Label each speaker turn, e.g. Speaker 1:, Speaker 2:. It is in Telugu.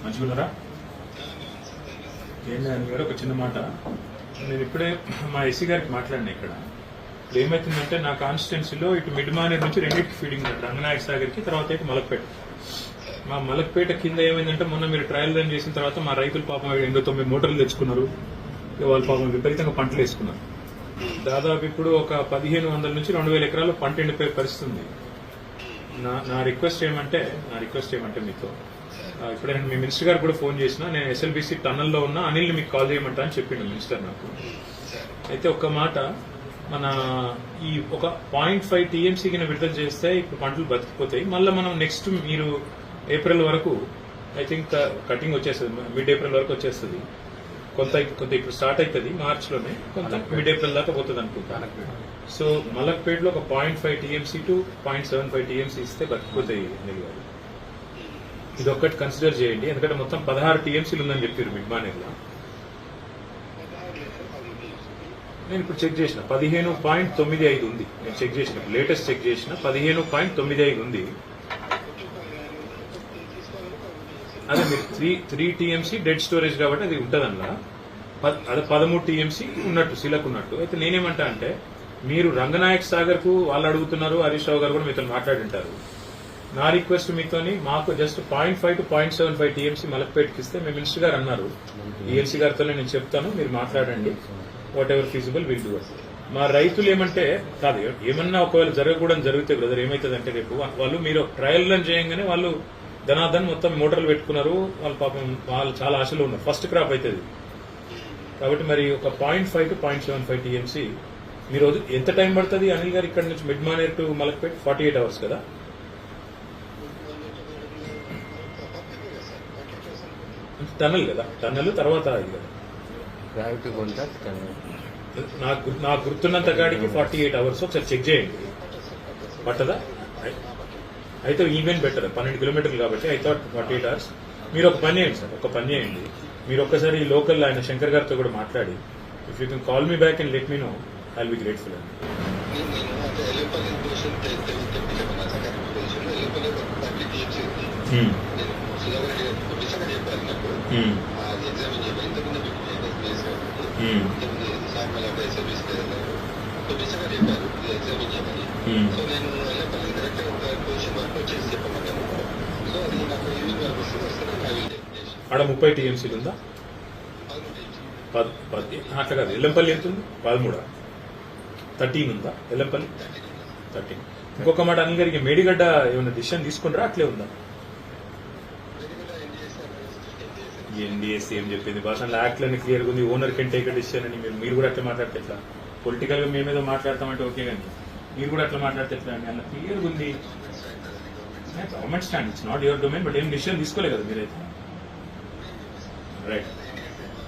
Speaker 1: మంచిగున్నారా? ఏంటంటే గారు ఒక చిన్న మాట, నేను ఇప్పుడే మా ఎస్సీ గారికి మాట్లాడినా. ఇక్కడ ఇప్పుడు ఏమవుతుందంటే నా కాన్స్టిట్యున్సీలో ఇటు మిడ్ మానేర్ నుంచి రెండింటికి ఫీడింగ్ ఉంది, రంగనాయక సాగర్కి, తర్వాత అయితే మలక్పేట. మా మలక్పేట కింద ఏమైందంటే మొన్న మీరు ట్రయల్ రన్ చేసిన తర్వాత మా రైతులు పాపం 89 మోటార్లు తెచ్చుకున్నారు. వాళ్ళు పాపం విపరీతంగా పంటలు వేసుకున్నారు. దాదాపు ఇప్పుడు ఒక 1500 నుంచి 2000 ఎకరాలు పంట ఎండిపోయే పరిస్థితి ఉంది. నా రిక్వెస్ట్ ఏమంటే మీతో ఇప్పుడు నేను మీ మినిస్టర్ గారు కూడా ఫోన్ చేసిన, నేను ఎస్ఎల్బీసీ టన్నల్లో ఉన్న అనిల్ని మీకు కాల్ చేయమంటా అని చెప్పిండు మినిస్టర్ నాకు. అయితే ఒక్క మాట, మన ఈ ఒక 0.5 టీఎంసీ కింద విడుదల చేస్తే ఇప్పుడు పంటలు బతికిపోతాయి. మళ్ళీ మనం నెక్స్ట్ మీరు ఏప్రిల్ వరకు ఐ థింక్ కటింగ్ వచ్చేస్తుంది, మిడ్ ఏప్రిల్ వరకు వచ్చేస్తుంది. కొంత ఇప్పుడు స్టార్ట్ అవుతుంది మార్చిలోనే, కొంత మిడ్ ఏప్రిల్ దాకా పోతుంది అనుకుంటా. సో మలక్పేటలో ఒక 0.5 టీఎంసీ టు 0.75 టీఎంసీ ఇస్తే బతికిపోతాయి అనిల్ గారు. ఇది ఒక్కటి కన్సిడర్ చేయండి, ఎందుకంటే మొత్తం 16 టీఎంసీలు ఉందని చెప్పారు మిడ్ మానేర్లో. నేను ఇప్పుడు చెక్ చేసిన 15.95 ఉంది. నేను చెక్ చేసిన, లేటెస్ట్ చెక్ చేసిన 15.95 ఉంది. అదే మీరు 3 టీఎంసీ డెడ్ స్టోరేజ్ కాబట్టి అది ఉంటుంది అందులో. అదే 13 టీఎంసీ ఉన్నట్టు శిలకు ఉన్నట్టు. అయితే నేనేమంటా అంటే, మీరు రంగనాయక్ సాగర్ కు వాళ్ళు అడుగుతున్నారు, హరీష్ రావు గారు కూడా మీతో మాట్లాడింటారు. నా రిక్వెస్ట్ మీతోని మాకు జస్ట్ 0.5 to 0.75 టీఎంసీ మలక్పేటకి ఇస్తే మీ మినిస్టర్ గారు అన్నారు, ఈఎల్సీ గారితో నేను చెప్తాను, మీరు మాట్లాడండి, what ever feasible will do. మా రైతులు ఏమంటే కాదు, ఏమన్నా ఒకవేళ జరగకూడదు జరిగితే బ్రదర్ ఏమవుతుందంటే, రేపు వాళ్ళు మీరు ట్రయల్ రన్ చేయంగానే వాళ్ళు ధనాధన్ మొత్తం మోటార్లు పెట్టుకున్నారు, వాళ్ళ పాపం వాళ్ళు చాలా ఆశలో ఉన్నారు, ఫస్ట్ క్రాప్ అవుతుంది. కాబట్టి మరి ఒక 0.5 to 0.75 టీఎంసీ మీరు ఎంత టైం పడుతుంది అనిల్ గారు ఇక్కడ నుంచి mid Maner to Malakpet? 48 hours కదా. టన్నల్ కదా, టన్నల్ తర్వాత ఇది కదా. నాకు గుర్తున్నంత కాడికి 48 hours. ఒకసారి చెక్ చేయండి, పట్టదా? అయితే ఈవెన్ బెటర్, 12 కిలోమీటర్లు కాబట్టి ఐ థాట్ 48 hours. మీరు ఒక పని చేయండి సార్, ఒక పని చేయండి, మీరు ఒక్కసారి ఈ లోకల్ ఆయన శంకర్ గారితో కూడా మాట్లాడి, if you can call me back and let me know, I will be grateful అండి. ఆడ 30 టీఎంసీలు ఉందా? అట్లా కాదు, ఎల్లంపల్లి ఎంత ఉంది? 13. 13 ఉందా ఎల్లంపల్లి? 13. ఇంకొక మాట అనిల్ గారికి, మేడిగడ్డ ఏమైనా డిసిషన్ తీసుకుంటారా అట్లే ఉందా? ఎన్డీఎస్సీ ఏం చెప్పింది భాష, యాక్ట్లన్నీ క్లియర్గా ఉంది, ఓనర్ కెన్ టేక్ డిసిషన్ అని. మీరు కూడా అట్లా మాట్లాడితే ఎట్లా? పొలిటికల్ గా మేమేదో మాట్లాడతామంటే ఓకే, కానీ మీరు కూడా అట్లా మాట్లాడితే ఎట్లా అండి? అలా క్లియర్గా ఉంది government stand, it's not your domain, but ఏం డిసిషన్ తీసుకోలేదు కదా మీరైతే. రైట్.